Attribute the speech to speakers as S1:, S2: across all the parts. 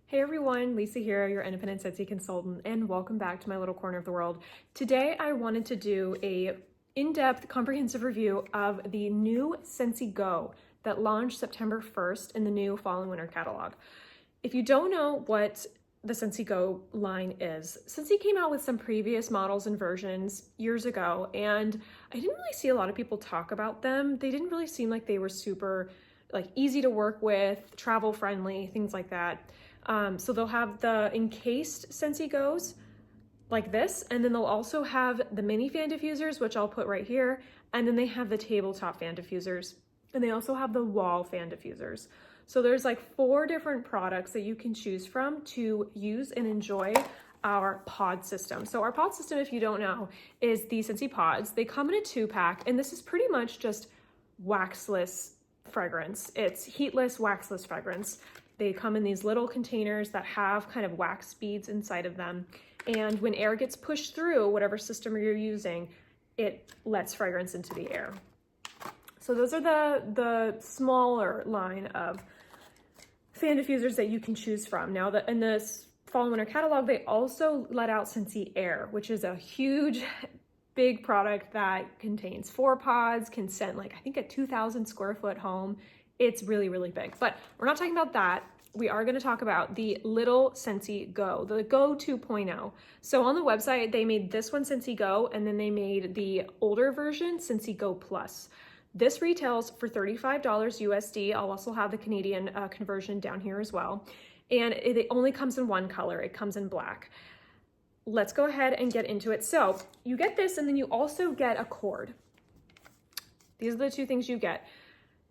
S1: Hey everyone, Lisa here, your Independent Scentsy Consultant, and welcome back to my little corner of the world. Today I wanted to do a in-depth, comprehensive review of the new Scentsy Go that launched September 1st in the new fall and winter catalog. If you don't know what the Scentsy Go line is, Scentsy came out with some previous models and versions years ago, and I didn't really see a lot of people talk about them. They didn't really seem like they were super easy to work with, travel friendly, things like that. So they'll have the encased Scentsy Go's like this, and then they'll also have the mini fan diffusers, which I'll put right here, and then they have the tabletop fan diffusers, and they also have the wall fan diffusers. So there's like 4 different products that you can choose from to use and enjoy our pod system. So our pod system, if you don't know, is the Scentsy pods. They come in a 2-pack, and this is pretty much just waxless fragrance. It's heatless, waxless fragrance. They come in these little containers that have kind of wax beads inside of them. And when air gets pushed through whatever system you're using, it lets fragrance into the air. So those are the smaller line of fan diffusers that you can choose from. Now, in this fall and winter catalog, they also let out Scentsy Air, which is a huge, big product that contains 4 pods, can scent I think a 2,000 square foot home. It's really, really big, but we're not talking about that. We are going to talk about the little Scentsy Go, the Go 2.0. So on the website, they made this one Scentsy Go, and then they made the older version, Scentsy Go Plus. This retails for $35 USD. I'll also have the Canadian conversion down here as well. And it only comes in one color. It comes in black. Let's go ahead and get into it. So you get this, and then you also get a cord. These are the 2 things you get.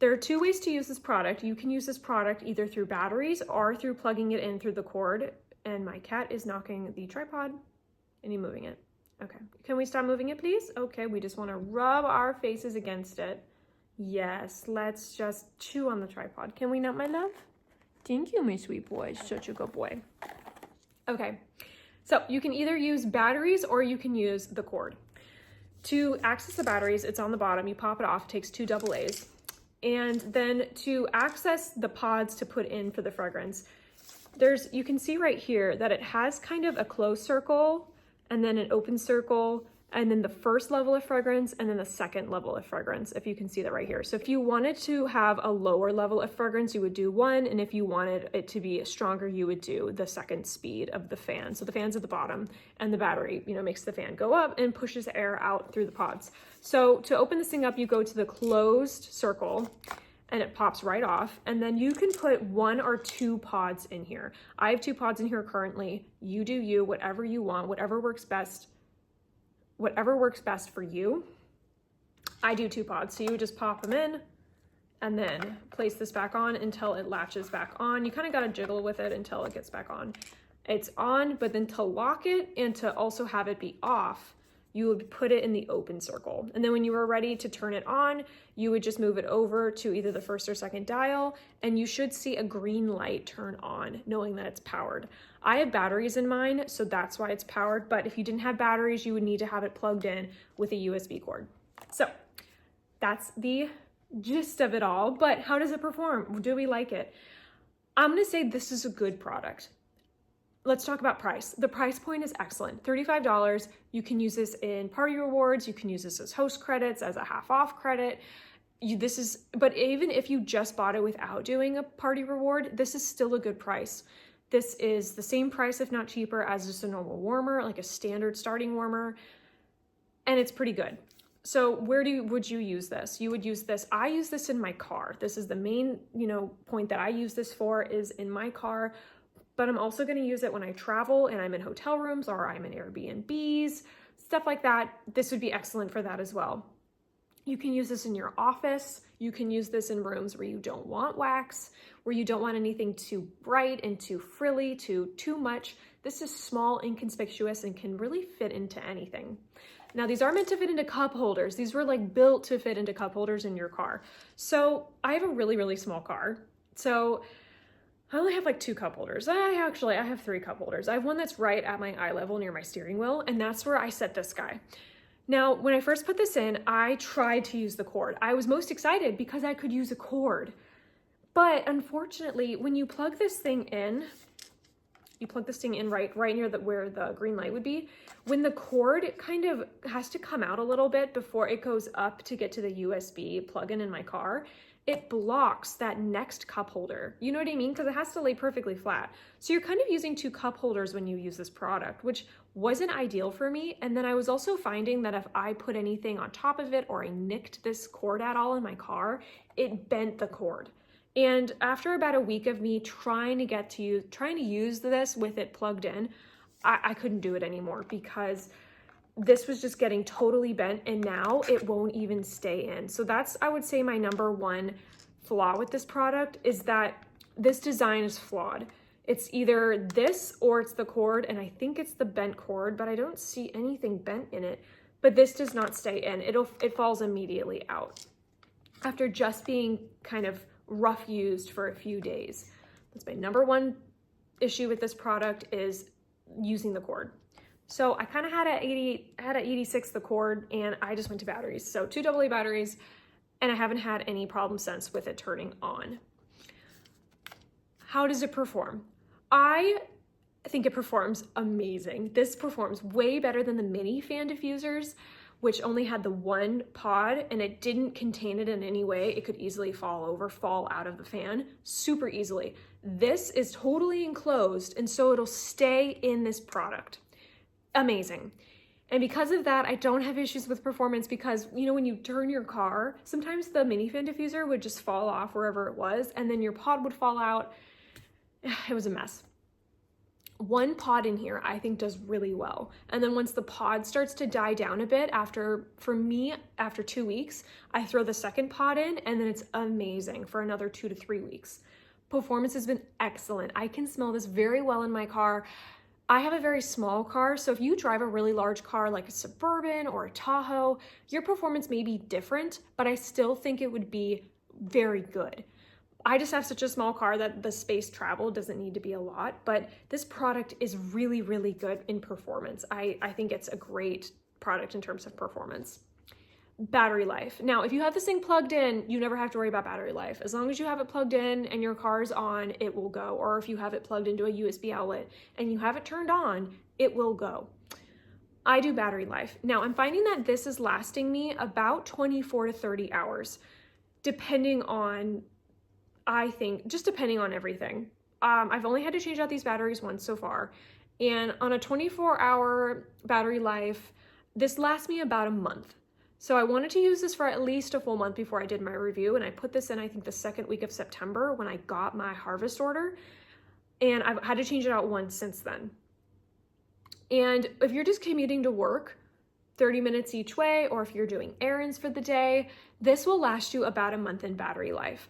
S1: There are 2 ways to use this product. You can use this product either through batteries or through plugging it in through the cord. And my cat is knocking the tripod and he's moving it. Okay, can we stop moving it, please? Okay, we just want to rub our faces against it. Yes, let's just chew on the tripod. Can we not, my love? Thank you, my sweet boy. Such a good boy. Okay, so you can either use batteries or you can use the cord. To access the batteries, it's on the bottom. You pop it off. It takes 2 AA's. And then to access the pods to put in for the fragrance, you can see right here that it has kind of a closed circle and then an open circle, and then the first level of fragrance and then the second level of fragrance, if you can see that right here. So if you wanted to have a lower level of fragrance, you would do 1, and if you wanted it to be stronger, you would do the second speed of the fan. So the fan's at the bottom, and the battery, makes the fan go up and pushes air out through the pods. So to open this thing up, you go to the closed circle, and it pops right off, and then you can put 1 or 2 pods in here. I have 2 pods in here currently. You do you, whatever you want, whatever works best for you. I do 2 pods, so you would just pop them in and then place this back on until it latches back on. You kind of got to jiggle with it until it gets back on. It's on, but then to lock it and to also have it be off, you would put it in the open circle. And then when you were ready to turn it on, you would just move it over to either the first or second dial, and you should see a green light turn on, knowing that it's powered. I have batteries in mine, so that's why it's powered, but if you didn't have batteries, you would need to have it plugged in with a USB cord. So that's the gist of it all, but how does it perform? Do we like it? I'm gonna say this is a good product. Let's talk about price. The price point is excellent. $35. You can use this in party rewards. You can use this as host credits, as a half-off credit. But even if you just bought it without doing a party reward, this is still a good price. This is the same price, if not cheaper, as just a normal warmer, like a standard starting warmer, and it's pretty good. So would you use this? You would use this. I use this in my car. This is the main, point that I use this for, is in my car. But I'm also going to use it when I travel and I'm in hotel rooms or I'm in Airbnbs, stuff like that. This would be excellent for that as well. You can use this in your office. You can use this in rooms where you don't want wax, where you don't want anything too bright and too frilly, too much. This is small, inconspicuous, and can really fit into anything. Now, these are meant to fit into cup holders. These were built to fit into cup holders in your car. So I have a really, really small car. So I only have 2 cup holders. I have 3 cup holders. I have one that's right at my eye level near my steering wheel, and that's where I set this guy. Now, when I first put this in, I tried to use the cord. I was most excited because I could use a cord. But unfortunately, when you plug this thing in, you plug this thing in right near where the green light would be. When the cord kind of has to come out a little bit before it goes up to get to the USB plug-in in my car, it blocks that next cup holder. You know what I mean? Because it has to lay perfectly flat. So you're kind of using 2 cup holders when you use this product, which wasn't ideal for me. And then I was also finding that if I put anything on top of it or I nicked this cord at all in my car, it bent the cord. And after about a week of me trying to use this with it plugged in, I couldn't do it anymore because this was just getting totally bent and now it won't even stay in. So that's, I would say, my number one flaw with this product is that this design is flawed. It's either this or it's the cord, and I think it's the bent cord, but I don't see anything bent in it. But this does not stay in. It falls immediately out after just being kind of rough used for a few days. That's my number one issue with this product, is using the cord. So I kind of had at 86 the cord, and I just went to batteries. So 2 AA batteries, and I haven't had any problem since with it turning on. How does it perform? I think it performs amazing. This performs way better than the mini fan diffusers, which only had the 1 pod and it didn't contain it in any way. It could easily fall out of the fan super easily. This is totally enclosed, and so it'll stay in this product. Amazing. And because of that, I don't have issues with performance because, you know, when you turn your car, sometimes the mini fan diffuser would just fall off wherever it was, and then your pod would fall out. It was a mess. 1 pod in here, I think, does really well. And then once the pod starts to die down a bit, after 2 weeks, I throw the second pod in, and then it's amazing for another 2 to 3 weeks. Performance has been excellent. I can smell this very well in my car. I have a very small car, so if you drive a really large car like a Suburban or a Tahoe, your performance may be different, but I still think it would be very good. I just have such a small car that the space travel doesn't need to be a lot, but this product is really, really good in performance. I think it's a great product in terms of performance. Battery life. Now, if you have this thing plugged in, you never have to worry about battery life. As long as you have it plugged in and your car's on, it will go. Or if you have it plugged into a USB outlet and you have it turned on, it will go. I do battery life. Now, I'm finding that this is lasting me about 24 to 30 hours, depending on, I think, just depending on everything. I've only had to change out these batteries once so far. And on a 24-hour battery life, this lasts me about a month. So I wanted to use this for at least a full month before I did my review. And I put this in, I think, the 2nd week of September when I got my harvest order. And I've had to change it out once since then. And if you're just commuting to work, 30 minutes each way, or if you're doing errands for the day, this will last you about a month in battery life.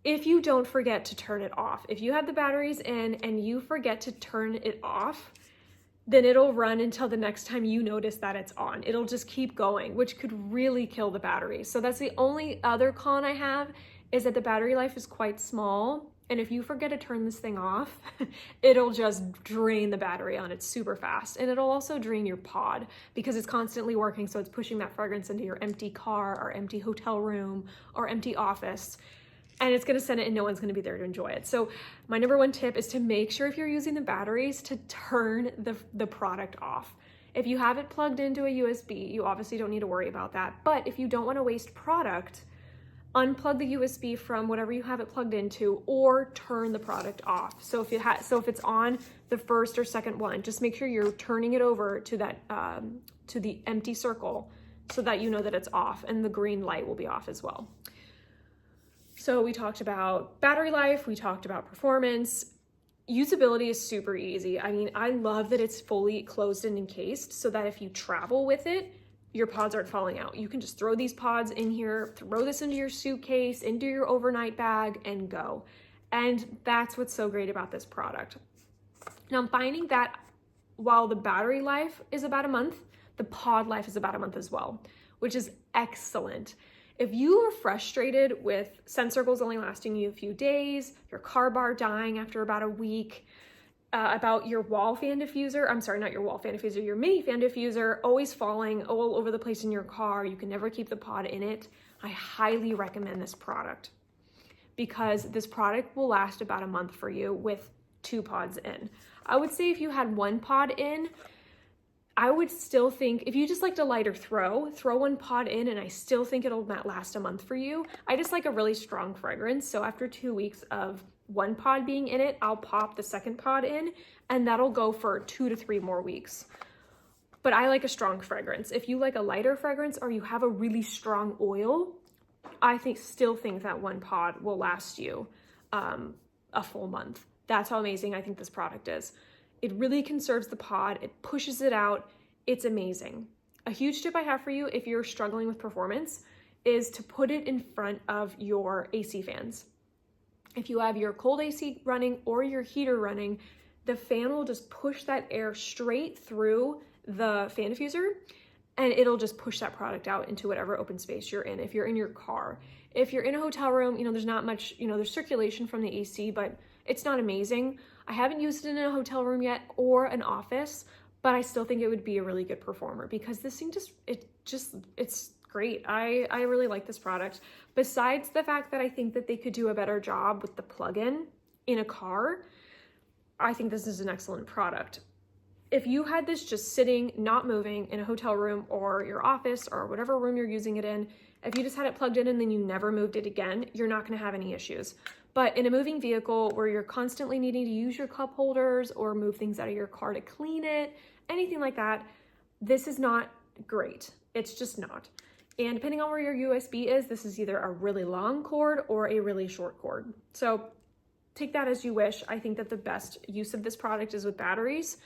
S1: If you don't forget to turn it off. If you have the batteries in and you forget to turn it off, then it'll run until the next time you notice that it's on. It'll just keep going, which could really kill the battery. So that's the only other con I have, is that the battery life is quite small. And if you forget to turn this thing off, it'll just drain the battery on it super fast. And it'll also drain your pod because it's constantly working. So it's pushing that fragrance into your empty car or empty hotel room or empty office. And it's gonna send it and no one's gonna be there to enjoy it. So my number one tip is to make sure, if you're using the batteries, to turn the product off. If you have it plugged into a USB, you obviously don't need to worry about that. But if you don't wanna waste product, unplug the USB from whatever you have it plugged into, or turn the product off. So if it's on the first or second one, just make sure you're turning it over to that to the empty circle so that you know that it's off, and the green light will be off as well. So we talked about battery life, we talked about performance. Usability is super easy. I mean, I love that it's fully closed and encased so that if you travel with it, your pods aren't falling out. You can just throw these pods in here, throw this into your suitcase, into your overnight bag, and go. And that's what's so great about this product. Now, I'm finding that while the battery life is about a month, the pod life is about a month as well, which is excellent. If you are frustrated with scent circles only lasting you a few days, your car bar dying after about a week, about your wall fan diffuser, I'm sorry, not your wall fan diffuser, your mini fan diffuser always falling all over the place in your car, you can never keep the pod in it, I highly recommend this product because this product will last about a month for you with 2 pods in. I would say if you had 1 pod in, I would still think, if you just like to light or throw 1 pod in, and I still think it'll not last a month for you. I just like a really strong fragrance. So after 2 weeks of 1 pod being in it, I'll pop the 2nd pod in, and that'll go for 2 to 3 more weeks. But I like a strong fragrance. If you like a lighter fragrance or you have a really strong oil, I still think that 1 pod will last you a full month. That's how amazing I think this product is. It really conserves the pod, it pushes it out, it's amazing. A huge tip I have for you if you're struggling with performance is to put it in front of your AC fans. If you have your cold AC running or your heater running, the fan will just push that air straight through the fan diffuser, and it'll just push that product out into whatever open space you're in. If you're in your car, if you're in a hotel room, there's not much, there's circulation from the AC, but it's not amazing. I haven't used it in a hotel room yet or an office, but I still think it would be a really good performer because this thing it's great. I really like this product. Besides the fact that I think that they could do a better job with the plug-in in a car, I think this is an excellent product. If you had this just sitting, not moving in a hotel room or your office or whatever room you're using it in, if you just had it plugged in and then you never moved it again, you're not going to have any issues. But in a moving vehicle where you're constantly needing to use your cup holders or move things out of your car to clean it, anything like that, this is not great. It's just not. And depending on where your USB is, this is either a really long cord or a really short cord. So take that as you wish. I think that the best use of this product is with batteries.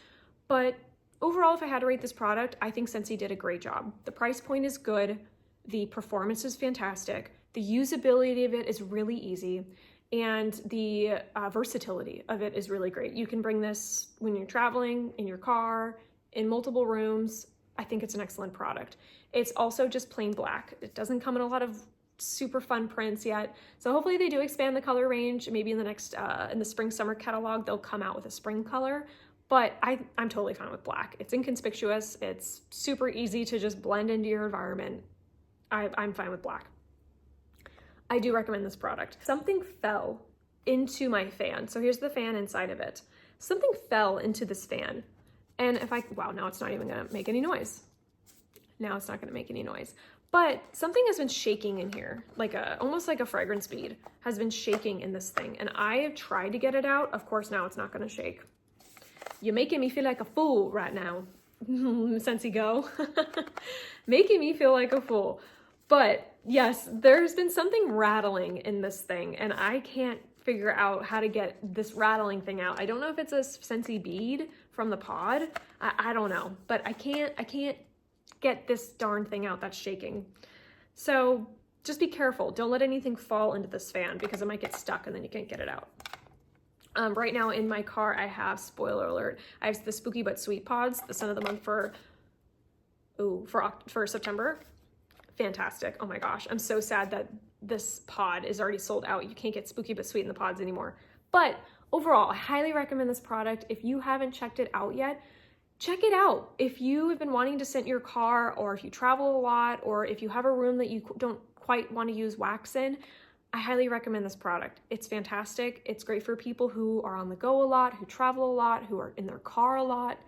S1: But overall, if I had to rate this product, I think Scentsy did a great job. The price point is good. The performance is fantastic. The usability of it is really easy. And the versatility of it is really great. You can bring this when you're traveling, in your car, in multiple rooms. I think it's an excellent product. It's also just plain black. It doesn't come in a lot of super fun prints yet. So hopefully they do expand the color range. Maybe in the next, in the spring summer catalog, they'll come out with a spring color. But I'm totally fine with black. It's inconspicuous. It's super easy to just blend into your environment. I'm fine with black. I do recommend this product. Something fell into my fan. So here's the fan inside of it. Something fell into this fan. And wow, now it's not even gonna make any noise. Now it's not gonna make any noise. But something has been shaking in here, almost like a fragrance bead has been shaking in this thing. And I have tried to get it out. Of course, now it's not gonna shake. You're making me feel like a fool right now, Scentsy Go. Making me feel like a fool. But yes, there's been something rattling in this thing, and I can't figure out how to get this rattling thing out. I don't know if it's a Scentsy bead from the pod. I don't know, but I can't get this darn thing out that's shaking. So just be careful. Don't let anything fall into this fan because it might get stuck and then you can't get it out. Right now in my car, I have, spoiler alert, I have the Spooky But Sweet pods, the scent of the month for September. Fantastic. Oh my gosh. I'm so sad that this pod is already sold out. You can't get Spooky But Sweet in the pods anymore. But overall, I highly recommend this product. If you haven't checked it out yet, check it out. If you have been wanting to scent your car, or if you travel a lot, or if you have a room that you don't quite want to use wax in, I highly recommend this product. It's fantastic. It's great for people who are on the go a lot, who travel a lot, who are in their car a lot.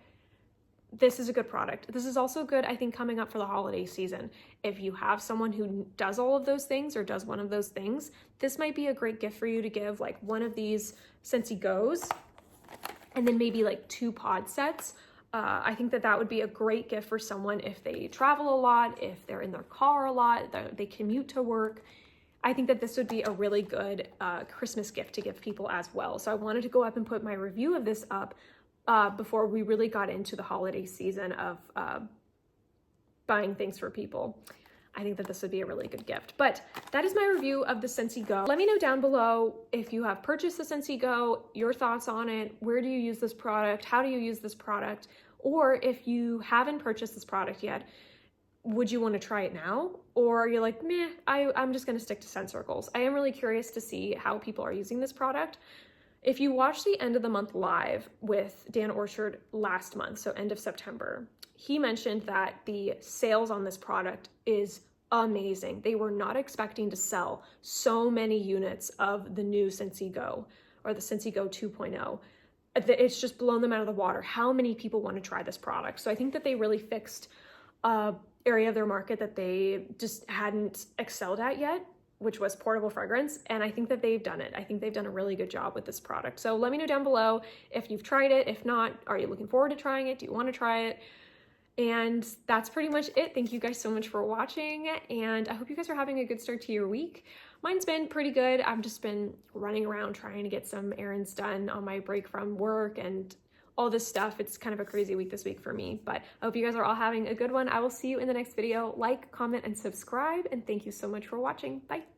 S1: This is a good product. This is also good, I think, coming up for the holiday season. If you have someone who does all of those things or does one of those things, this might be a great gift for you to give, like one of these Scentsy Go's and then maybe like 2 pod sets. I think that would be a great gift for someone if they travel a lot, if they're in their car a lot, they commute to work. I think that this would be a really good Christmas gift to give people as well. So I wanted to go up and put my review of this up before we really got into the holiday season of buying things for people. I think that this would be a really good gift. But that is my review of the Scentsy Go. Let me know down below if you have purchased the Scentsy Go, your thoughts on it, where do you use this product, how do you use this product, or if you haven't purchased this product yet, would you want to try it now? Or you're like, meh, I'm just going to stick to scent circles. I am really curious to see how people are using this product. If you watched the end of the month live with Dan Orchard last month, so end of September, he mentioned that the sales on this product is amazing. They were not expecting to sell so many units of the new Scentsy Go or the Scentsy Go 2.0. it's just blown them out of the water how many people want to try this product. So I think that they really fixed a area of their market that they just hadn't excelled at yet, which was portable fragrance. And I think that they've done it. I think they've done a really good job with this product. So let me know down below if you've tried it. If not, are you looking forward to trying it? Do you want to try it? And that's pretty much it. Thank you guys so much for watching, and I hope you guys are having a good start to your week. Mine's been pretty good. I've just been running around trying to get some errands done on my break from work and all this stuff. It's kind of a crazy week this week for me, but I hope you guys are all having a good one. I will see you in the next video. Like, comment, and subscribe, and thank you so much for watching. Bye.